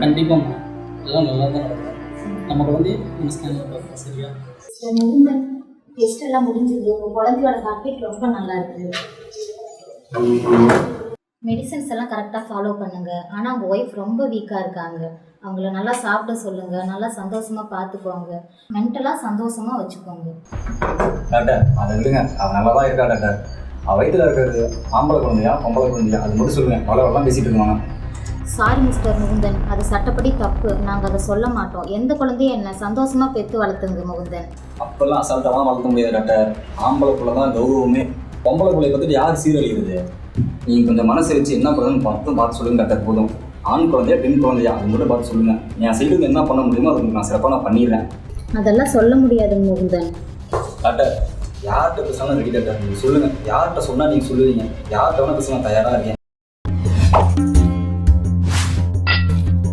கண்டிப்பாம்மா, எல்லாம் நல்லா தான் நடக்கும். நம்ம குழந்தைய நம்ம ஸ்கேனில் பார்க்கலாம். சரியா? டெஸ்ட் எல்லாம் முடிஞ்சது. உங்கள் குழந்தையோட ஹார்ட்பீட் ரொம்ப நல்லா இருக்குது. மெடிசன்ஸ் எல்லாம் கரெக்டாக ஃபாலோ பண்ணுங்கள். ஆனால் அவங்க ஒய்ஃப் ரொம்ப வீக்காக இருக்காங்க. அவங்கள நல்லா சாப்பிட சொல்லுங்கள், நல்லா சந்தோஷமாக பார்த்துக்கோங்க, மென்டலாக சந்தோஷமாக வச்சுக்கோங்க. டாக்டர் அதை விடுங்க, அவள் நல்லா தான் இருக்கா டாக்டர். அவள் வயிற்றில் இருக்கிறது ஆம்பளை குழந்தையா பொம்பளை குழந்தையா அது மட்டும் சொல்லுங்கள். அவ்வளோலாம் பேசிகிட்டு இருக்காங்க. சாரி மிஸ்டர் முகுந்தன், அது சட்டப்படி தப்பு. நாங்கள் அதை சொல்ல மாட்டோம். எந்த குழந்தையும் என்ன சந்தோஷமாக பெற்று வளர்த்துங்க முகுந்தன். அப்போல்லாம் அசால்ட்டெல்லாம் வளர்த்த முடியாது டாக்டர். ஆம்பளை பிள்ளை தான் கௌரவமே. பொம்பளை பிள்ளைய பார்த்துட்டு யார் சீரழிகிறது? நீங்கள் கொஞ்சம் மனசை வச்சு என்ன பண்ணுறதுன்னு பார்த்து சொல்லுங்கள் டாக்டர். போதும். ஆண் குழந்தையா பெண் குழந்தையா அது மட்டும் பார்த்து சொல்லுங்கள். என் சைடுக்கு என்ன பண்ண முடியுமோ அதுக்கு நான் சிறப்பாக நான் பண்ணிடுறேன். அதெல்லாம் சொல்ல முடியாது முகுந்தன். டாக்டர் யார்கிட்ட பேசலாம் ரெடி டாக்டர். நீங்கள் சொல்லுங்கள். யார்கிட்ட சொன்னால் நீங்கள் சொல்லுவீங்க. யார்கிட்ட வேணால் பேசலாம் தயாராக இருக்கேன்.